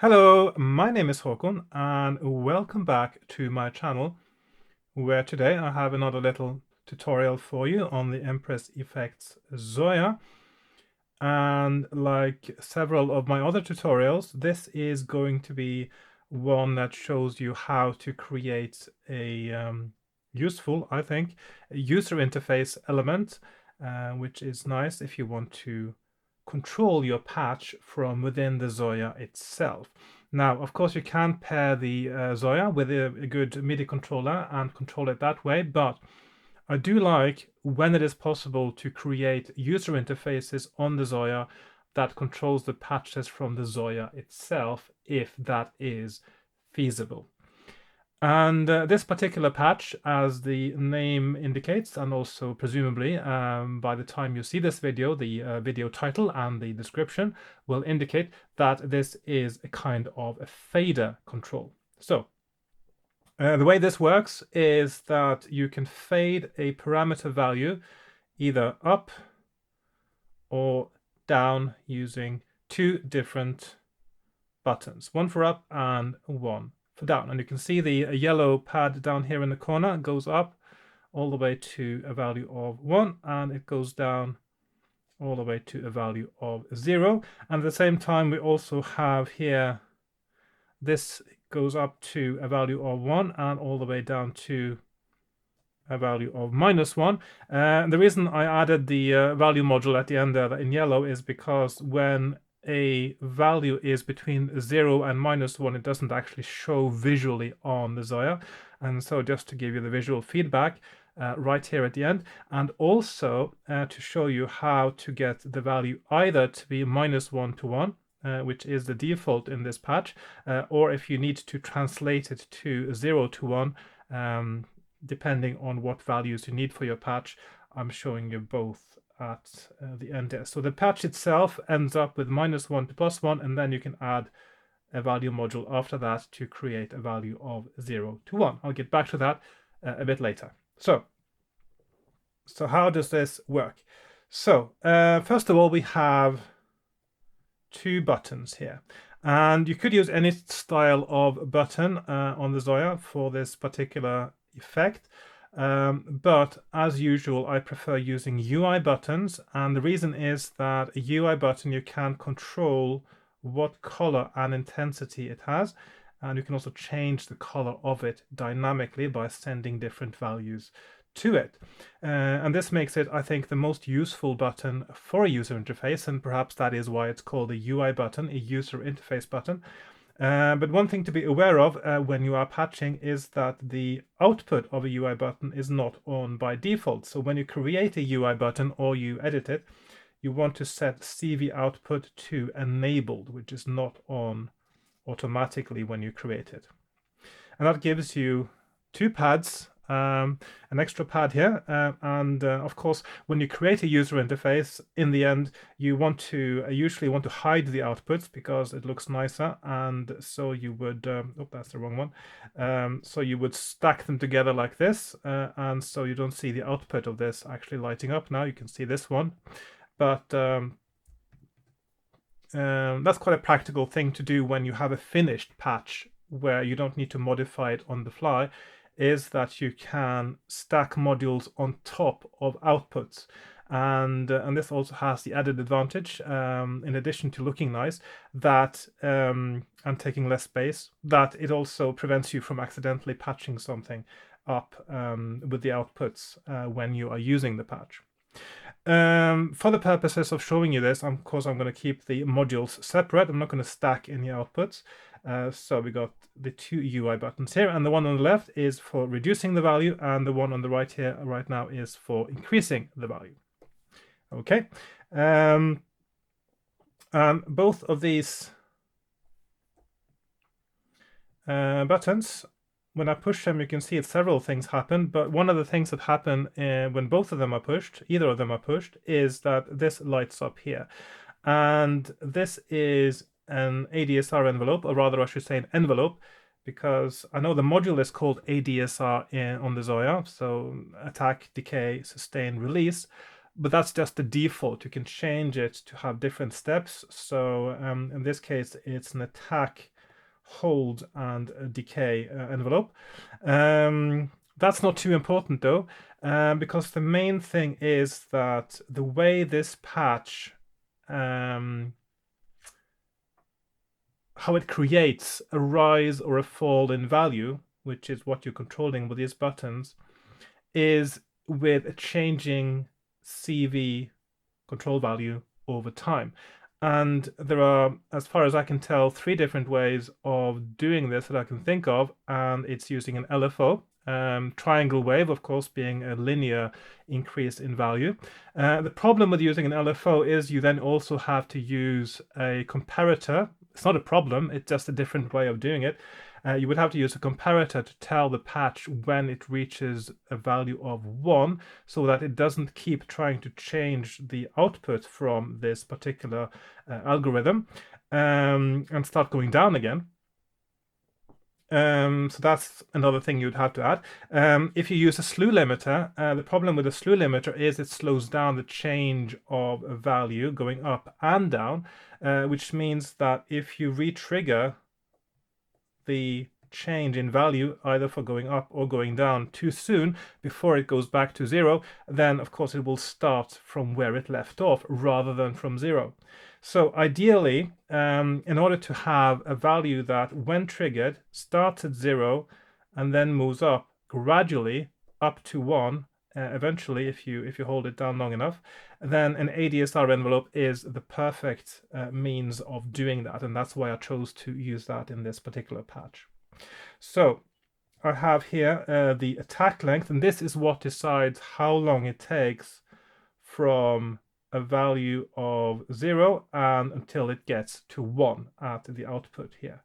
Hello, my name is Hakon and welcome back to my channel where today I have another little tutorial for you on the Empress Effects Zoya. And like several of my other tutorials, this is going to be one that shows you how to create a useful, I think, user interface element, which is nice if you want to control your patch from within the Zoya itself. Now, of course, you can pair the Zoya with a good MIDI controller and control it that way, but I do like when it is possible to create user interfaces on the Zoya that controls the patches from the Zoya itself, if that is feasible. And this particular patch, as the name indicates, and also presumably by the time you see this video, the video title and the description will indicate that this is a kind of a fader control. So the way this works is that you can fade a parameter value either up or down using two different buttons, one for up and one for down. And you can see the yellow pad down here in the corner goes up all the way to a value of 1, and it goes down all the way to a value of 0. And at the same time, we also have here, this goes up to a value of 1 and all the way down to a value of -1. The reason I added the value module at the end there in yellow is because when a value is between 0 and -1, it doesn't actually show visually on the Zoya. And so just to give you the visual feedback right here at the end, and also to show you how to get the value either to be -1 to 1, which is the default in this patch, or if you need to translate it to 0 to 1, depending on what values you need for your patch. I'm showing you both at the end there. So the patch itself ends up with -1 to +1, and then you can add a value module after that to create a value of 0 to 1. I'll get back to that a bit later. So how does this work? So first of all, we have two buttons here. And you could use any style of button on the Zoya for this particular effect. But as usual, I prefer using UI buttons. And the reason is that a UI button, you can control what color and intensity it has. And you can also change the color of it dynamically by sending different values to it. And this makes it, I think, the most useful button for a user interface, and perhaps that is why it's called a UI button, a user interface button. But one thing to be aware of when you are patching is that the output of a UI button is not on by default. So when you create a UI button or you edit it, you want to set CV output to enabled, which is not on automatically when you create it. And that gives you two pads, an extra pad here, and of course when you create a user interface, in the end you want to usually want to hide the outputs because it looks nicer, and so you would oh, that's the wrong one. So you would stack them together like this, and so you don't see the output of this actually lighting up. Now you can see this one, but that's quite a practical thing to do when you have a finished patch where you don't need to modify it on the fly, is that you can stack modules on top of outputs. And this also has the added advantage, in addition to looking nice, that and taking less space, that it also prevents you from accidentally patching something up with the outputs when you are using the patch. For the purposes of showing you this, of course, I'm going to keep the modules separate. I'm not going to stack any outputs. So we got the two UI buttons here, and the one on the left is for reducing the value, and the one on the right here right now is for increasing the value. Okay, and both of these buttons, when I push them, you can see several things happen, but one of the things that happen when both of them are pushed, either of them are pushed, is that this lights up here. And this is an ADSR envelope, or rather I should say an envelope, because I know the module is called ADSR on the Zoya, so attack, decay, sustain, release, but that's just the default. You can change it to have different steps. So in this case, it's an attack hold and decay envelope. That's not too important though, because the main thing is that the way this patch, how it creates a rise or a fall in value, which is what you're controlling with these buttons, is with a changing CV control value over time. And there are, as far as I can tell, 3 different ways of doing this that I can think of, and it's using an LFO. Triangle wave, of course, being a linear increase in value. The problem with using an LFO is you then also have to use a comparator. It's not a problem, it's just a different way of doing it. You would have to use a comparator to tell the patch when it reaches a value of 1, so that it doesn't keep trying to change the output from this particular algorithm and start going down again. So that's another thing you'd have to add. If you use a slew limiter, the problem with a slew limiter is it slows down the change of a value going up and down, which means that if you re-trigger the change in value either for going up or going down too soon before it goes back to 0, then of course it will start from where it left off rather than from 0. So ideally, in order to have a value that when triggered starts at 0 and then moves up gradually up to 1, eventually if you hold it down long enough, then an ADSR envelope is the perfect means of doing that, and that's why I chose to use that in this particular patch. So I have here the attack length, and this is what decides how long it takes from a value of 0 and until it gets to 1 at the output here.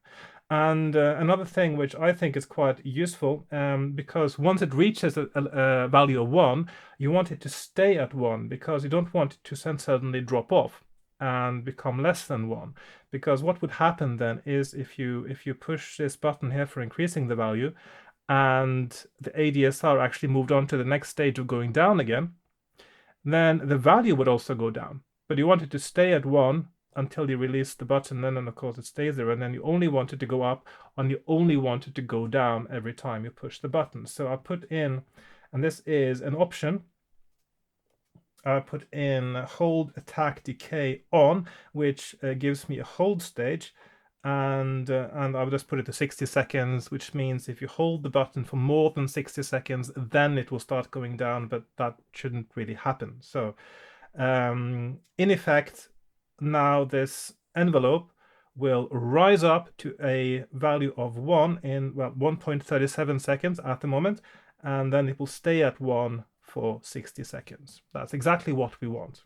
And another thing which I think is quite useful, because once it reaches a value of 1, you want it to stay at 1, because you don't want it to suddenly drop off and become less than 1. Because what would happen then is if you push this button here for increasing the value and the ADSR actually moved on to the next stage of going down again, then the value would also go down. But you want it to stay at 1 until you release the button, and then of course it stays there, and then you only want it to go up and you only want it to go down every time you push the button. So I put in, and this is an option, I put in hold attack decay on, which gives me a hold stage, and I'll just put it to 60 seconds, which means if you hold the button for more than 60 seconds, then it will start going down, but that shouldn't really happen. So in effect, now this envelope will rise up to a value of 1 in 1.37 seconds at the moment, and then it will stay at 1 for 60 seconds. That's exactly what we want.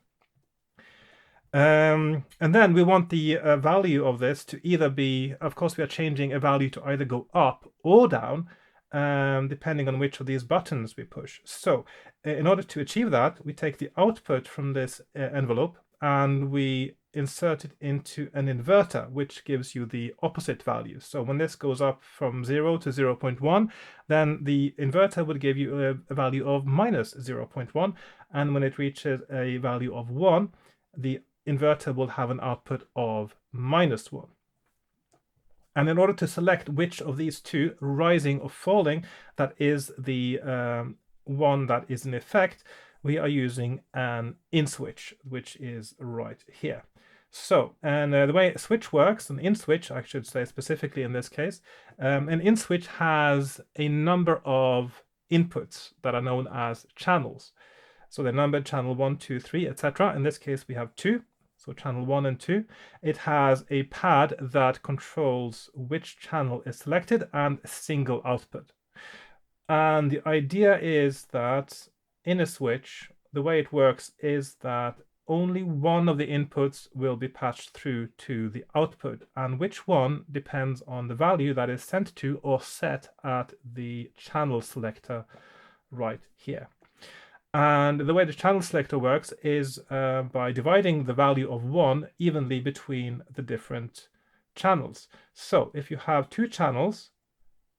And then we want the value of this to either be, of course we are changing a value to either go up or down, depending on which of these buttons we push. So in order to achieve that, we take the output from this envelope and we insert it into an inverter, which gives you the opposite value. So when this goes up from 0 to 0.1, then the inverter would give you a value of minus 0.1, and when it reaches a value of 1, the inverter will have an output of minus 1. And in order to select which of these two, rising or falling, that is the one that is in effect, we are using an in switch, which is right here. So, and the way a switch works, an in switch, I should say specifically in this case, an in switch has a number of inputs that are known as channels. So they're numbered channel 1, 2, 3, etc. In this case, we have 2. So channel 1 and 2. It has a pad that controls which channel is selected and a single output. And the idea is that in a switch, the way it works is that only one of the inputs will be patched through to the output, and which one depends on the value that is sent to or set at the channel selector right here. And the way the channel selector works is by dividing the value of 1 evenly between the different channels. So if you have 2 channels,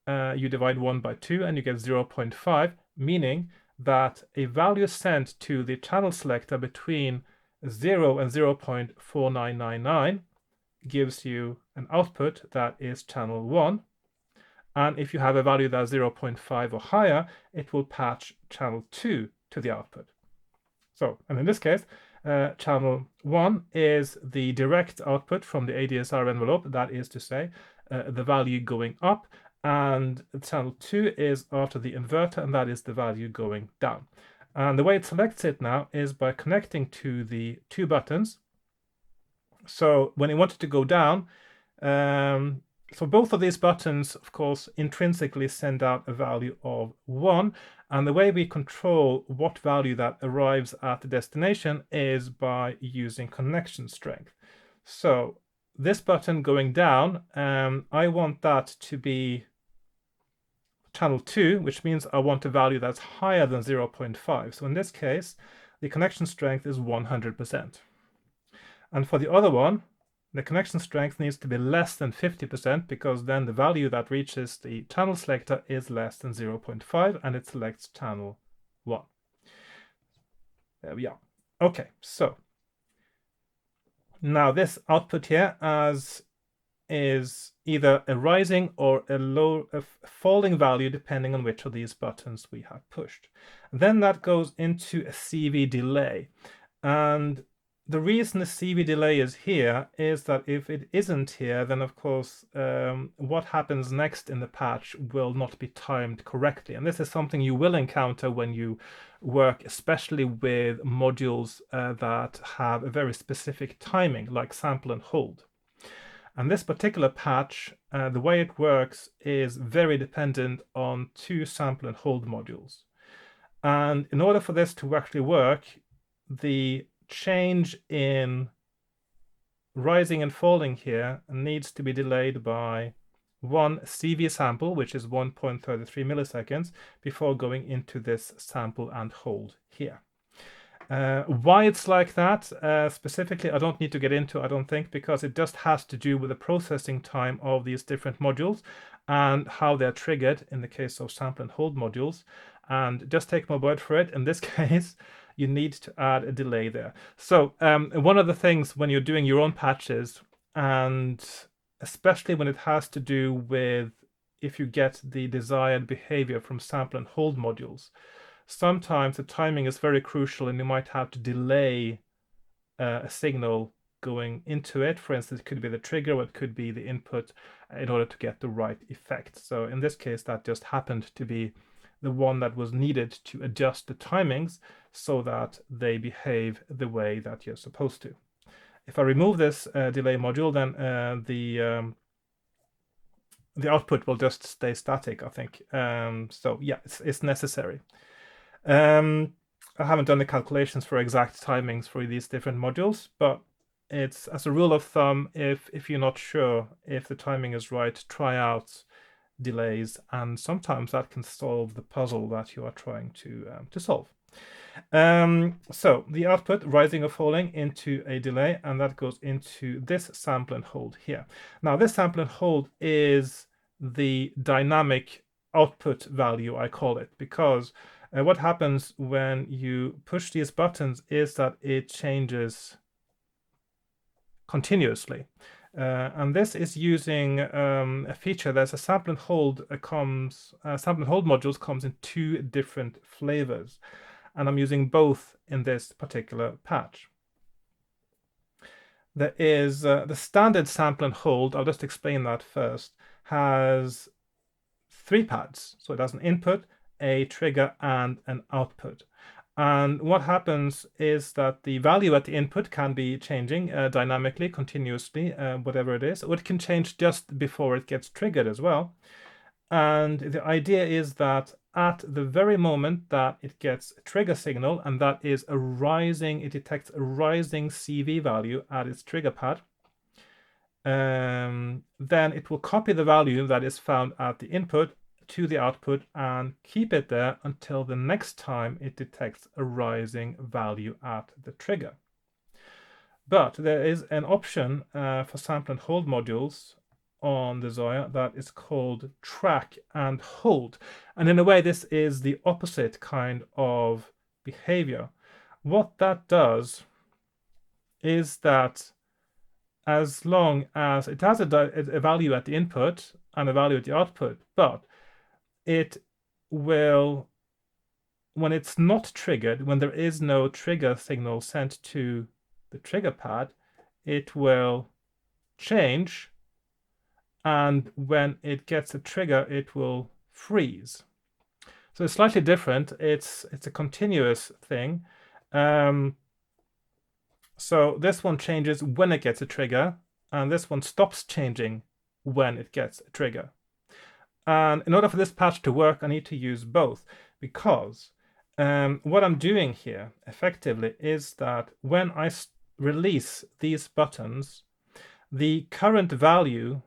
you divide 1 by 2 and you get 0.5, meaning that a value sent to the channel selector between 0 and 0.4999 gives you an output that is channel 1. And if you have a value that's 0.5 or higher, it will patch channel 2 to the output. So, and in this case, channel 1 is the direct output from the ADSR envelope, that is to say, the value going up, and channel 2 is after the inverter, and that is the value going down. And the way it selects it now is by connecting to the two buttons. So when you want it to go down, so both of these buttons, of course, intrinsically send out a value of 1. And the way we control what value that arrives at the destination is by using connection strength. So this button going down, I want that to be channel 2, which means I want a value that's higher than 0.5. So in this case, the connection strength is 100%. And for the other one, the connection strength needs to be less than 50%, because then the value that reaches the channel selector is less than 0.5, and it selects channel 1. There we are. Okay, so now this output here is either a rising or a falling value, depending on which of these buttons we have pushed. Then that goes into a CV delay. And the reason the CV delay is here is that if it isn't here, then of course what happens next in the patch will not be timed correctly. And this is something you will encounter when you work especially with modules that have a very specific timing, like sample and hold. And this particular patch, the way it works is very dependent on two sample and hold modules. And in order for this to actually work, the change in rising and falling here needs to be delayed by one CV sample, which is 1.33 milliseconds, before going into this sample and hold here. Why it's like that specifically, I don't need to get into, I don't think, because it just has to do with the processing time of these different modules and how they're triggered in the case of sample and hold modules. And just take my word for it, in this case, you need to add a delay there. So one of the things when you're doing your own patches, and especially when it has to do with if you get the desired behavior from sample and hold modules, sometimes the timing is very crucial, and you might have to delay a signal going into it. For instance, it could be the trigger, or it could be the input, in order to get the right effect. So in this case, that just happened to be the one that was needed to adjust the timings so that they behave the way that you're supposed to. If I remove this delay module, then the output will just stay static, I think. So yeah, it's necessary. I haven't done the calculations for exact timings for these different modules, but it's, as a rule of thumb, if you're not sure if the timing is right, try out delays, and sometimes that can solve the puzzle that you are trying to solve. So the output rising or falling into a delay, and that goes into this sample and hold here. Now this sample and hold is the dynamic output value, I call it, because what happens when you push these buttons is that it changes continuously. And this is using a feature. There's a sample and hold sample and hold modules comes in two different flavors, and I'm using both in this particular patch. There is the standard sample and hold. I'll just explain that first. Has 3 pads, so it has an input, a trigger, and an output. And what happens is that the value at the input can be changing dynamically, continuously, whatever it is. Or it can change just before it gets triggered as well. And the idea is that at the very moment that it gets a trigger signal, and that is a rising, it detects a rising CV value at its trigger pad, then it will copy the value that is found at the input to the output and keep it there until the next time it detects a rising value at the trigger. But there is an option for sample and hold modules on the Zoia that is called track and hold. And in a way, this is the opposite kind of behavior. What that does is that as long as it has a value at the input and a value at the output, but it will, when it's not triggered, when there is no trigger signal sent to the trigger pad, it will change, and when it gets a trigger, it will freeze. So it's slightly different. It's a continuous thing. So this one changes when it gets a trigger, and this one stops changing when it gets a trigger. And in order for this patch to work, I need to use both, because what I'm doing here effectively is that when I release these buttons, the current value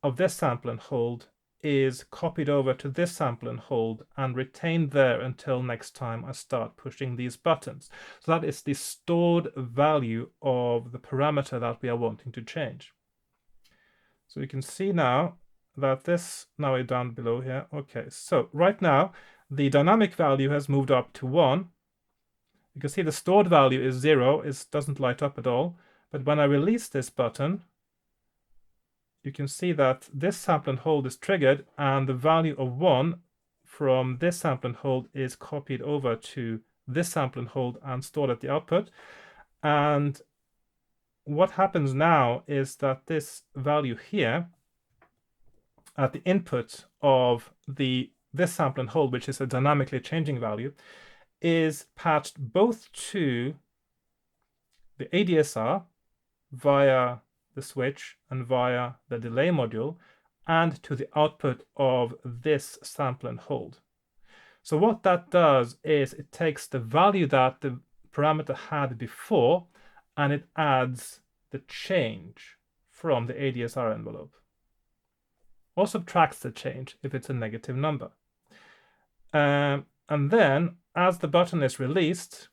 of this sample and hold is copied over to this sample and hold and retained there until next time I start pushing these buttons. So that is the stored value of the parameter that we are wanting to change. So you can see now that this, now we're down below here. Okay, so right now the dynamic value has moved up to 1. You can see the stored value is 0. It doesn't light up at all. But when I release this button, you can see that this sample and hold is triggered, and the value of 1 from this sample and hold is copied over to this sample and hold and stored at the output. And what happens now is that this value here at the input of this sample and hold, which is a dynamically changing value, is patched both to the ADSR via the switch and via the delay module, and to the output of this sample and hold. So what that does is it takes the value that the parameter had before and it adds the change from the ADSR envelope, or subtracts the change if it's a negative number. And then as the button is released,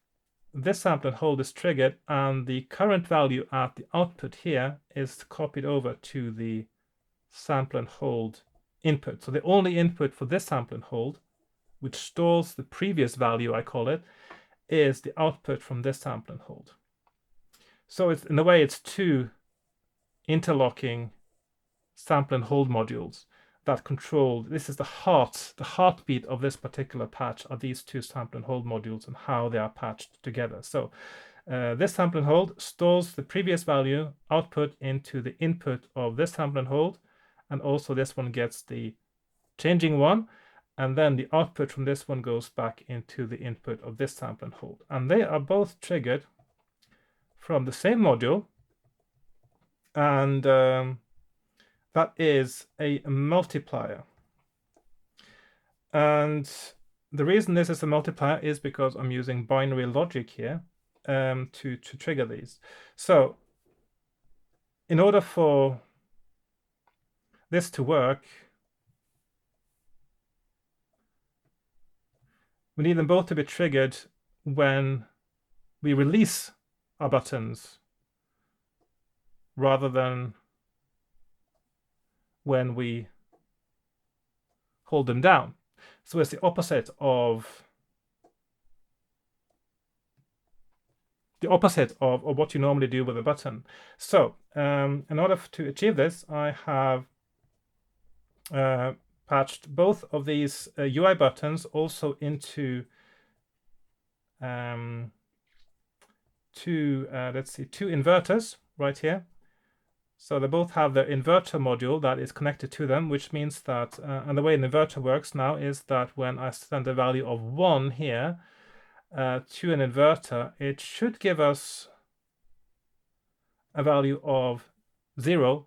this sample and hold is triggered, and the current value at the output here is copied over to the sample and hold input. So the only input for this sample and hold, which stores the previous value, I call it, is the output from this sample and hold. So it's, in a way, it's two interlocking sample and hold modules that control, this is the heartbeat of this particular patch are these two sample and hold modules and how they are patched together. So this sample and hold stores the previous value output into the input of this sample and hold, and also this one gets the changing one, and then the output from this one goes back into the input of this sample and hold. And they are both triggered from the same module, and that is a multiplier. And the reason this is a multiplier is because I'm using binary logic here to trigger these. So in order for this to work, we need them both to be triggered when we release our buttons rather than when we hold them down. So it's the opposite of what you normally do with a button. So in order to achieve this, I have patched both of these UI buttons also into two inverters right here. So they both have their inverter module that is connected to them, which means that, and the way an inverter works now is that when I send a value of 1 here to an inverter, it should give us a value of 0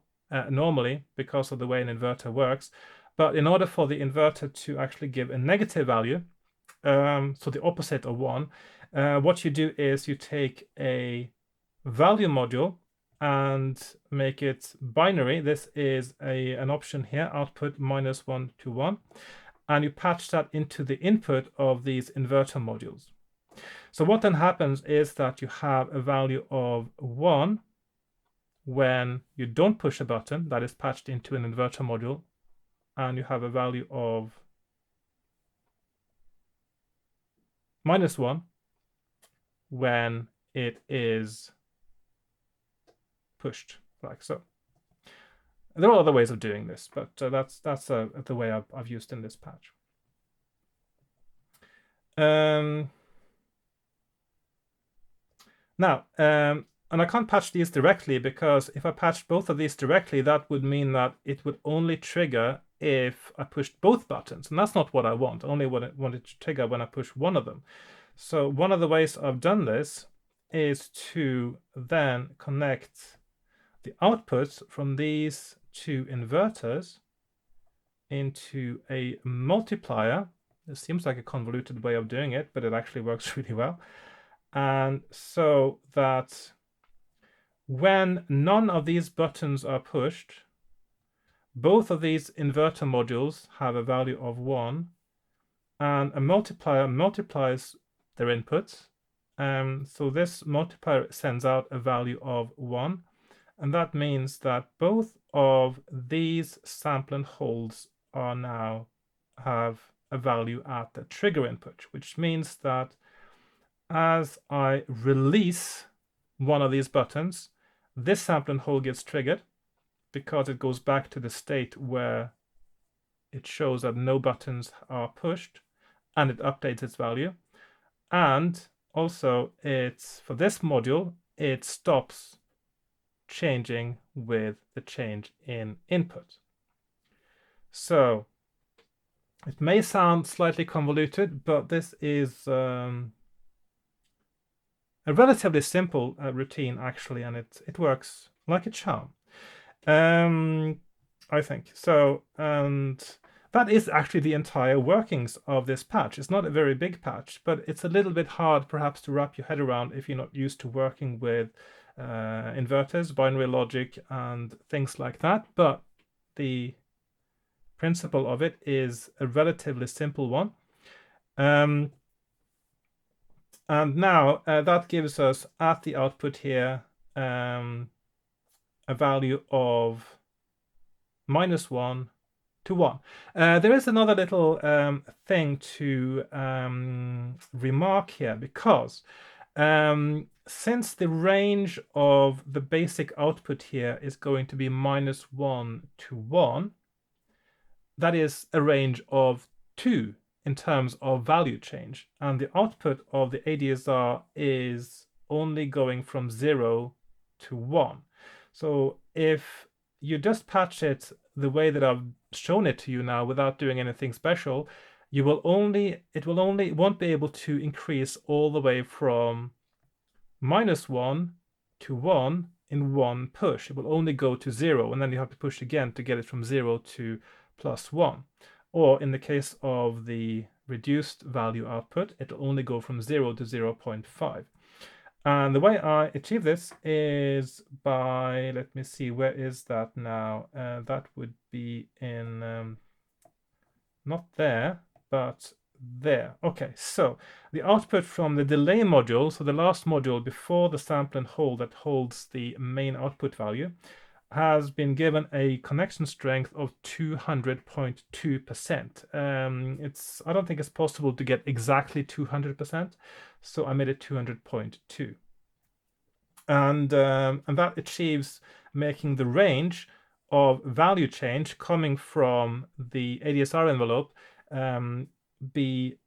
normally because of the way an inverter works. But in order for the inverter to actually give a negative value, so the opposite of 1, what you do is you take a value module and make it binary. This is an option here, output -1 to 1, and you patch that into the input of these inverter modules. So what then happens is that you have a value of 1 when you don't push a button that is patched into an inverter module, and you have a value of -1 when it is pushed like so. There are other ways of doing this, but that's the way I've used in this patch. Now, and I can't patch these directly, because if I patched both of these directly, that would mean that it would only trigger if I pushed both buttons, and that's not what I want. Only what I want it to trigger when I push one of them. So one of the ways I've done this is to then connect the outputs from these two inverters into a multiplier. This seems like a convoluted way of doing it, but it actually works really well. And so that when none of these buttons are pushed, both of these inverter modules have a value of 1, and a multiplier multiplies their inputs. So this multiplier sends out a value of 1, and that means that both of these sample and holds are now have a value at the trigger input, which means that as I release one of these buttons, this sample and hold gets triggered, because it goes back to the state where it shows that no buttons are pushed, and it updates its value. And also, it's for this module, it stops changing with the change in input. So it may sound slightly convoluted, but this is a relatively simple routine, actually, and it works like a charm, I think. So, and that is actually the entire workings of this patch. It's not a very big patch, but it's a little bit hard perhaps to wrap your head around if you're not used to working with inverters, binary logic, and things like that. But the principle of it is a relatively simple one. And now that gives us at the output here a value of -1 to 1. There is another little thing to remark here, because since the range of the basic output here is going to be -1 to 1, that is a range of 2 in terms of value change, and the output of the ADSR is only going from 0 to 1. So if you just patch it the way that I've shown it to you now without doing anything special, it won't be able to increase all the way from -1 to 1 in one push. It will only go to 0, and then you have to push again to get it from 0 to +1. Or in the case of the reduced value output, it'll only go from 0 to 0.5. And the way I achieve this is by, let me see, where is that now? That would be in, not there, but there. Okay, so the output from the delay module, so the last module before the sample and hold that holds the main output value, has been given a connection strength of 200.2%. I don't think it's possible to get exactly 200%, so I made it 200.2. And that achieves making the range of value change coming from the ADSR envelope be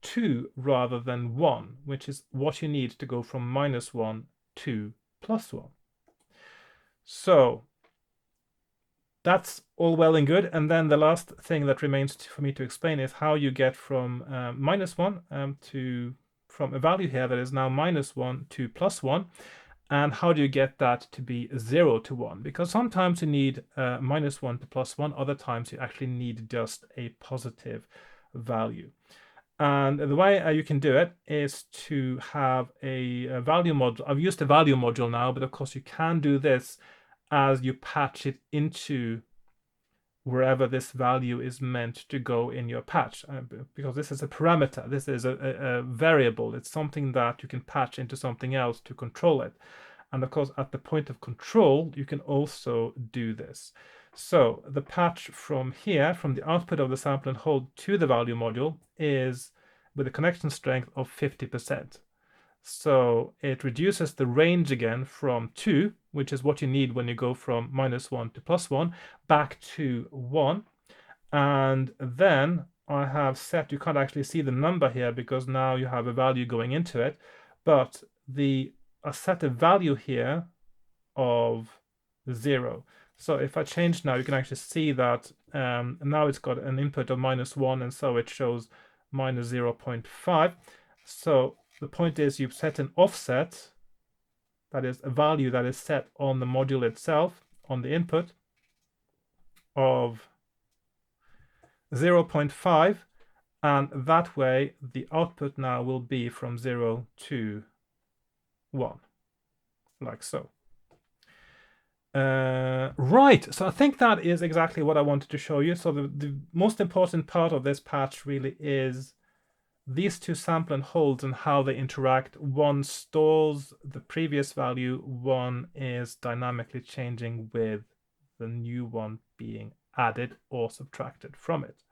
2 rather than 1, which is what you need to go from -1 to +1. So that's all well and good. And then the last thing that remains for me to explain is how you get from -1 from a value here that is now -1 to +1. And how do you get that to be 0 to 1? Because sometimes you need -1 to +1, other times you actually need just a positive value. And the way you can do it is to have a value module. I've used a value module now, but of course you can do this as you patch it into wherever this value is meant to go in your patch, because this is a parameter, this is a variable, it's something that you can patch into something else to control it. And of course, at the point of control, you can also do this. So the patch from here, from the output of the sample and hold to the value module, is with a connection strength of 50%. So it reduces the range again from 2, which is what you need when you go from -1 to +1, back to 1. And then I have set, you can't actually see the number here because now you have a value going into it, but I set a value here of 0. So if I change now, you can actually see that now it's got an input of -1, and so it shows -0.5. So the point is you've set an offset, that is a value that is set on the module itself, on the input, of 0.5, and that way the output now will be from 0 to 1, like so. Right, so I think that is exactly what I wanted to show you. So the most important part of this patch really is these two sample and holds and how they interact. One stores the previous value, one is dynamically changing with the new one being added or subtracted from it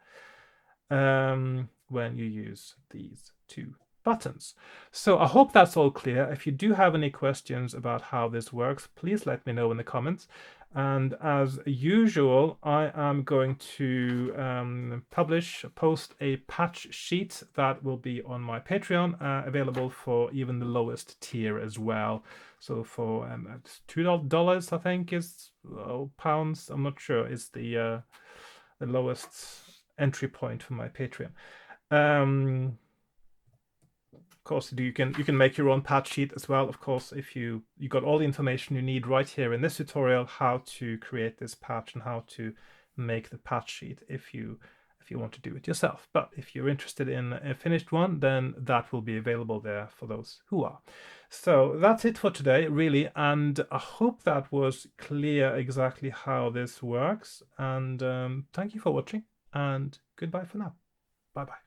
when you use these two buttons. So I hope that's all clear. If you do have any questions about how this works, please let me know in the comments. And as usual, I am going to post a patch sheet that will be on my Patreon, available for even the lowest tier as well. So for $2, I think, is pounds, I'm not sure, is the lowest entry point for my Patreon. Of course, you can make your own patch sheet as well. Of course, if you got all the information you need right here in this tutorial, how to create this patch and how to make the patch sheet if you want to do it yourself. But if you're interested in a finished one, then that will be available there for those who are. So that's it for today, really, and I hope that was clear exactly how this works. And thank you for watching, and goodbye for now. Bye bye.